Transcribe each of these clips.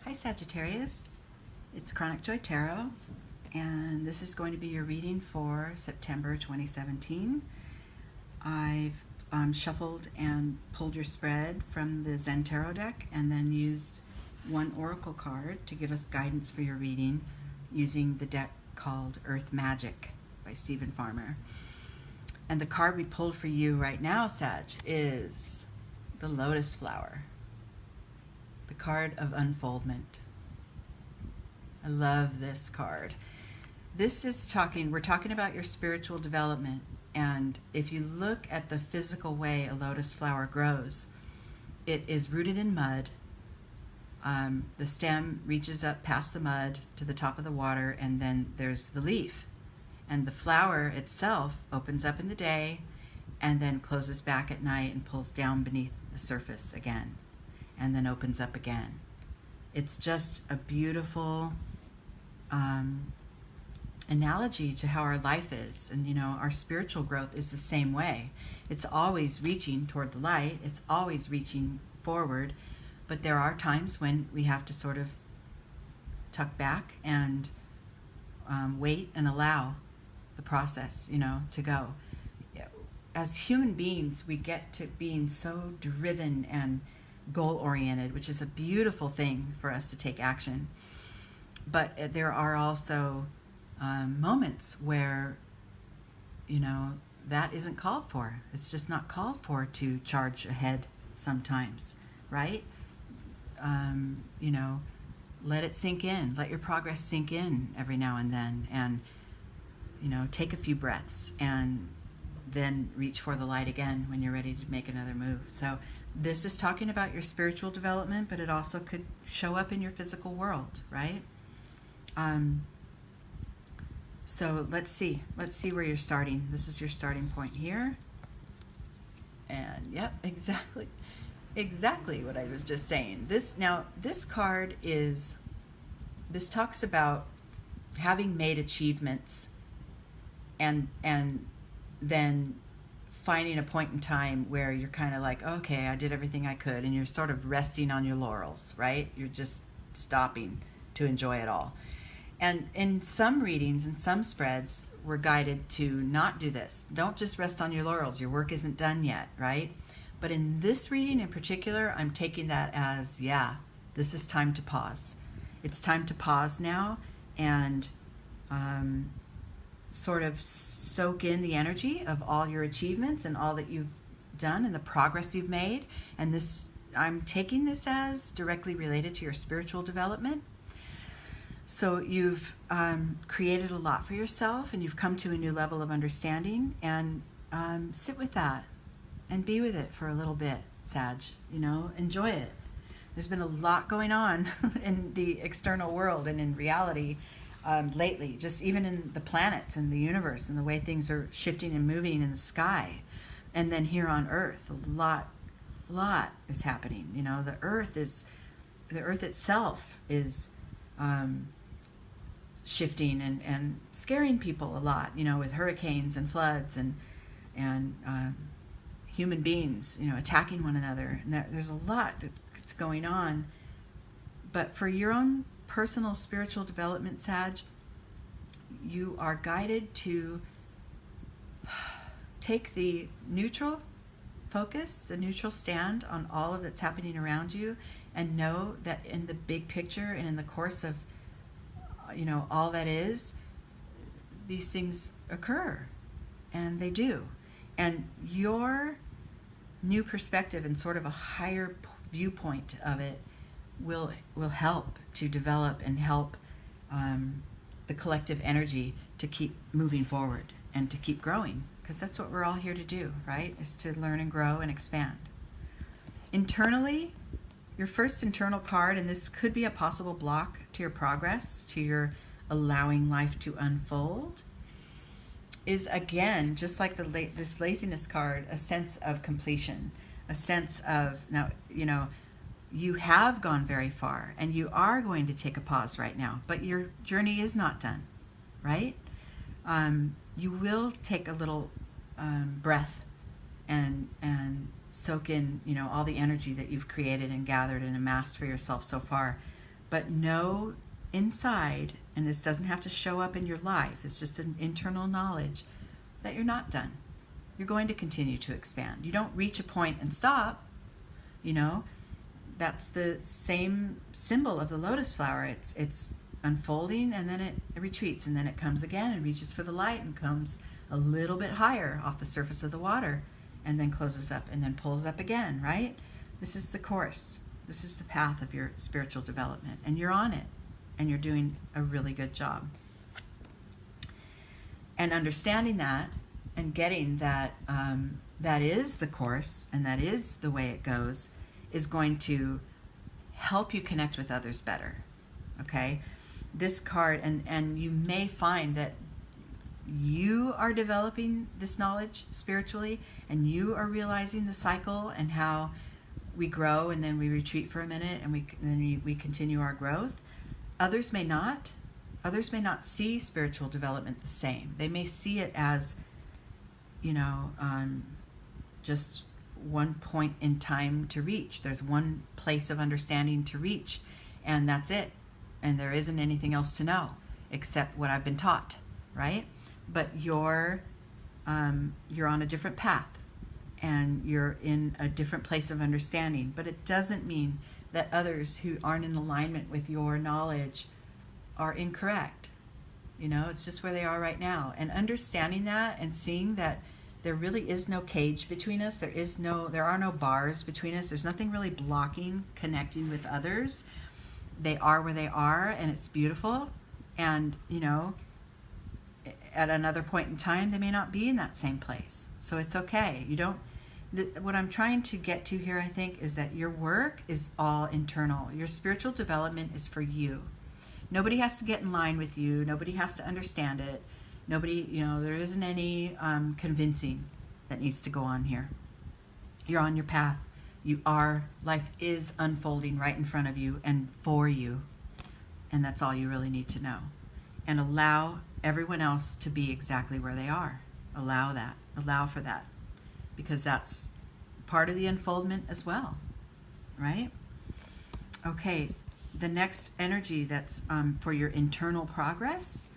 Hi Sagittarius, it's Chronic Joy Tarot, and this is going to be your reading for September 2017. I've shuffled and pulled your spread from the Zen Tarot deck and then used one oracle card to give us guidance for your reading using the deck called Earth Magic by Stephen Farmer. And the card we pulled for you right now, Sag, is the Lotus Flower. The card of unfoldment. I love this card. This is we're talking about your spiritual development. And if you look at the physical way a lotus flower grows, it is rooted in mud. The stem reaches up past the mud to the top of the water, and then there's the leaf. And the flower itself opens up in the day and then closes back at night and pulls down beneath the surface again, and then opens up again. It's just a beautiful analogy to how our life is. And our spiritual growth is the same way. It's always reaching toward the light. It's always reaching forward. But there are times when we have to sort of tuck back and wait and allow the process, to go. As human beings, we get to being so driven and goal-oriented, which is a beautiful thing for us to take action. But there are also moments where, that isn't called for. It's just not called for to charge ahead sometimes, right? Let it sink in. Let your progress sink in every now and then, and, take a few breaths and then reach for the light again when you're ready to make another move. So this is talking about your spiritual development, but it also could show up in your physical world, right? So let's see where you're starting. This is your starting point here. And yep, exactly what I was just saying. This card talks about having made achievements and then finding a point in time where you're kind of like, okay, I did everything I could, and you're sort of resting on your laurels, right? You're just stopping to enjoy it all. And in some readings and some spreads, we're guided to not do this. Don't just rest on your laurels. Your work isn't done yet, right? But in this reading in particular, I'm taking that as, this is time to pause. It's time to pause now and sort of soak in the energy of all your achievements and all that you've done and the progress you've made. And I'm taking this as directly related to your spiritual development. So you've created a lot for yourself, and you've come to a new level of understanding, and sit with that and be with it for a little bit, Sag. Enjoy it. There's been a lot going on in the external world and in reality lately, just even in the planets and the universe and the way things are shifting and moving in the sky. And then here on Earth, a lot is happening. The Earth itself is shifting and scaring people a lot, with hurricanes and floods and human beings, attacking one another. And there's a lot that's going on. But for your own personal spiritual development, Sag, you are guided to take the neutral focus, the neutral stand on all of that's happening around you, and know that in the big picture and in the course of all that is, these things occur, and they do. And your new perspective and sort of a higher viewpoint of it will help to develop and help the collective energy to keep moving forward and to keep growing, because that's what we're all here to do, right? Is to learn and grow and expand. Internally, your first internal card, and this could be a possible block to your progress, to your allowing life to unfold, is again, just like this laziness card, a sense of completion, a sense of, now, you have gone very far and you are going to take a pause right now, but your journey is not done, right? You will take a little breath and soak in, all the energy that you've created and gathered and amassed for yourself so far. But know inside, and this doesn't have to show up in your life, it's just an internal knowledge that you're not done. You're going to continue to expand. You don't reach a point and stop. You know, that's the same symbol of the lotus flower. It's unfolding, and then it retreats, and then it comes again and reaches for the light and comes a little bit higher off the surface of the water, and then closes up and then pulls up again, right? This is the course. This is the path of your spiritual development, and you're on it, and you're doing a really good job. And understanding that and getting that that is the course and that is the way it goes is going to help you connect with others better. Okay? This card, and you may find that you are developing this knowledge spiritually, and you are realizing the cycle and how we grow and then we retreat for a minute and then we continue our growth. Others may not. Others may not see spiritual development the same. They may see it as, you know, just one point in time to reach. There's one place of understanding to reach, and that's it. And there isn't anything else to know except what I've been taught, right? But you're on a different path, and you're in a different place of understanding. But it doesn't mean that others who aren't in alignment with your knowledge are incorrect. You know, it's just where they are right now. And understanding that and seeing that there really is no cage between us. There are no bars between us. There's nothing really blocking connecting with others. They are where they are, and it's beautiful. And, you know, at another point in time, they may not be in that same place. So it's okay. What I'm trying to get to here, I think, is that your work is all internal. Your spiritual development is for you. Nobody has to get in line with you. Nobody has to understand it. Nobody, you know, there isn't any convincing that needs to go on here. You're on your path. Life is unfolding right in front of you and for you. And that's all you really need to know. And allow everyone else to be exactly where they are. Allow that. Allow for that. Because that's part of the unfoldment as well. Right? Okay. The next energy that's for your internal progress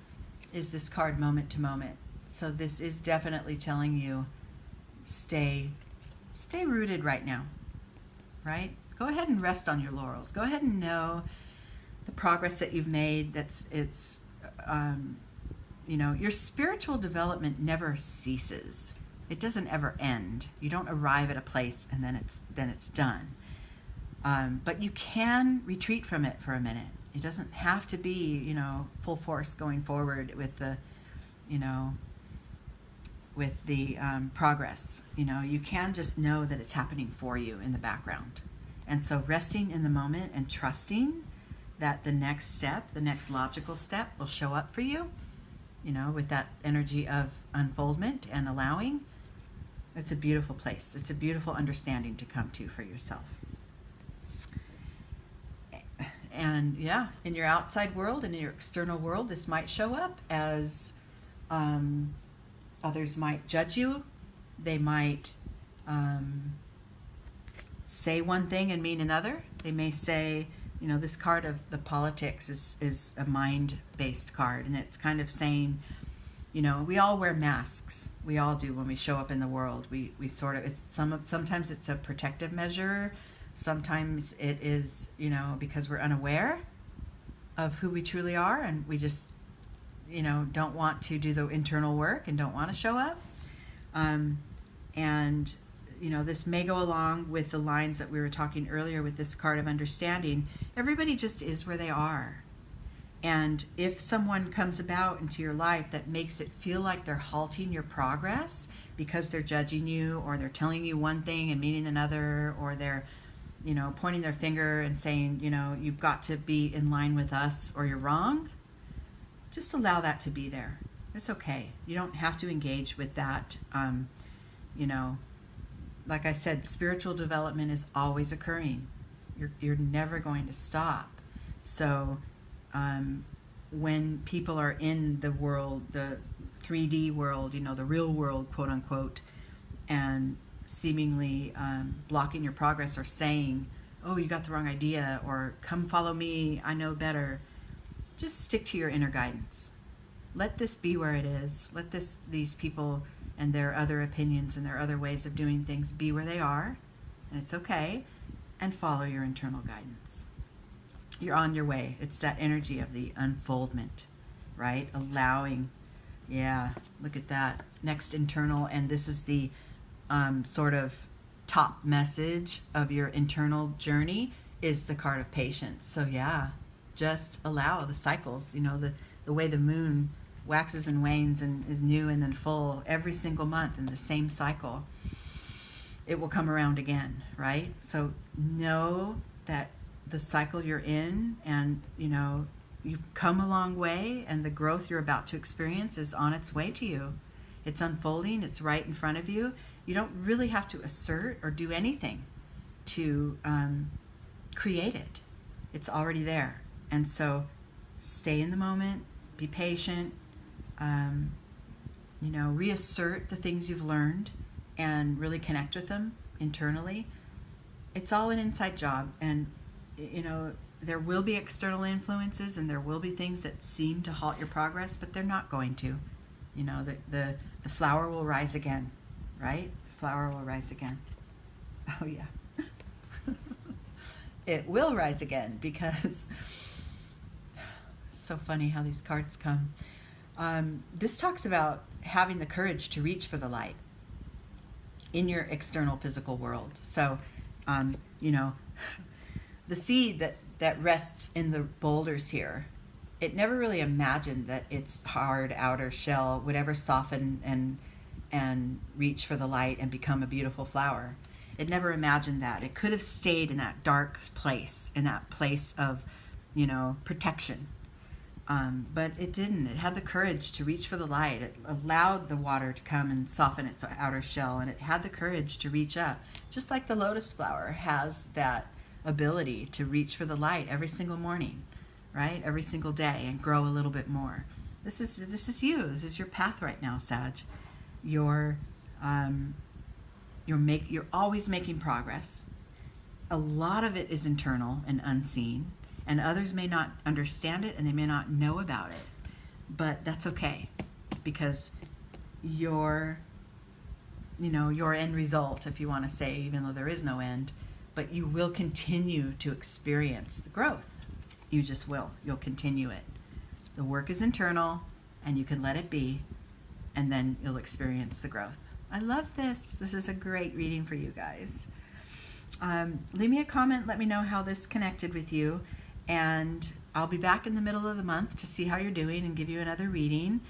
is this card, Moment to Moment. So this is definitely telling you, stay rooted right now, right? Go ahead and rest on your laurels. Go ahead and know the progress that you've made. You know, your spiritual development never ceases. It doesn't ever end. You don't arrive at a place and then it's done. But you can retreat from it for a minute. It doesn't have to be, you know, full force going forward with the, you know, with the progress. You know, you can just know that it's happening for you in the background. And so resting in the moment and trusting that the next step, the next logical step will show up for you, you know, with that energy of unfoldment and allowing, it's a beautiful place. It's a beautiful understanding to come to for yourself. And yeah, in your outside world and in your external world, this might show up as others might judge you. They might say one thing and mean another. They may say, you know, this card of the politics is a mind-based card, and it's kind of saying, you know, we all wear masks. We all do when we show up in the world. We sort of, sometimes it's a protective measure. Sometimes it is, you know, because we're unaware of who we truly are, and we just, you know, don't want to do the internal work and don't want to show up. And, you know, this may go along with the lines that we were talking earlier with this card of understanding. Everybody just is where they are. And if someone comes about into your life that makes it feel like they're halting your progress because they're judging you, or they're telling you one thing and meaning another, or they're, you know, pointing their finger and saying, you know, you've got to be in line with us or you're wrong, just allow that to be there. It's okay. You don't have to engage with that. You know, like I said, spiritual development is always occurring. You're never going to stop. So when people are in the world, the 3D world, you know, the real world, quote unquote, and seemingly blocking your progress or saying oh, you got the wrong idea, or come follow me, I know better. Just stick to your inner guidance. Let this be where it is. Let these people and their other opinions and their other ways of doing things be where they are, and it's okay, and follow your internal guidance. You're on your way. It's that energy of the unfoldment, right? Allowing. Yeah, look at that. Next internal, and this is the sort of top message of your internal journey is the card of patience. So yeah, just allow the cycles, the way the moon waxes and wanes and is new and then full every single month in the same cycle. It will come around again, right? So know that the cycle you're in, and you've come a long way, and the growth you're about to experience is on its way to you. It's unfolding. It's right in front of you. You don't really have to assert or do anything to create it. It's already there. And so stay in the moment, be patient, reassert the things you've learned and really connect with them internally. It's all an inside job, and there will be external influences and there will be things that seem to halt your progress, but they're not going to. The flower will rise again, right? The flower will rise again. Oh yeah. It will rise again, because it's so funny how these cards come. This talks about having the courage to reach for the light in your external physical world. So, the seed that rests in the boulders here, it never really imagined that its hard outer shell would ever soften and reach for the light and become a beautiful flower. It never imagined that. It could have stayed in that dark place, in that place of, protection. But it didn't. It had the courage to reach for the light. It allowed the water to come and soften its outer shell, and it had the courage to reach up. Just like the lotus flower has that ability to reach for the light every single morning, right? Every single day, and grow a little bit more. This is you. This is your path right now, Sag. You're always making progress. A lot of it is internal and unseen, and others may not understand it and they may not know about it, but that's okay, because your end result, if you want to say, even though there is no end, but you will continue to experience the growth. You just will. You'll continue it. The work is internal, and you can let it be, and then you'll experience the growth. I love this. This is a great reading for you guys. Leave me a comment. Let me know how this connected with you, and I'll be back in the middle of the month to see how you're doing and give you another reading.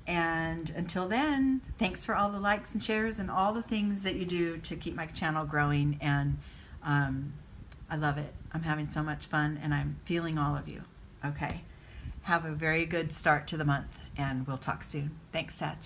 And until then, thanks for all the likes and shares and all the things that you do to keep my channel growing. And I love it. I'm having so much fun, and I'm feeling all of you. Okay. Have a very good start to the month, and we'll talk soon. Thanks, Sag.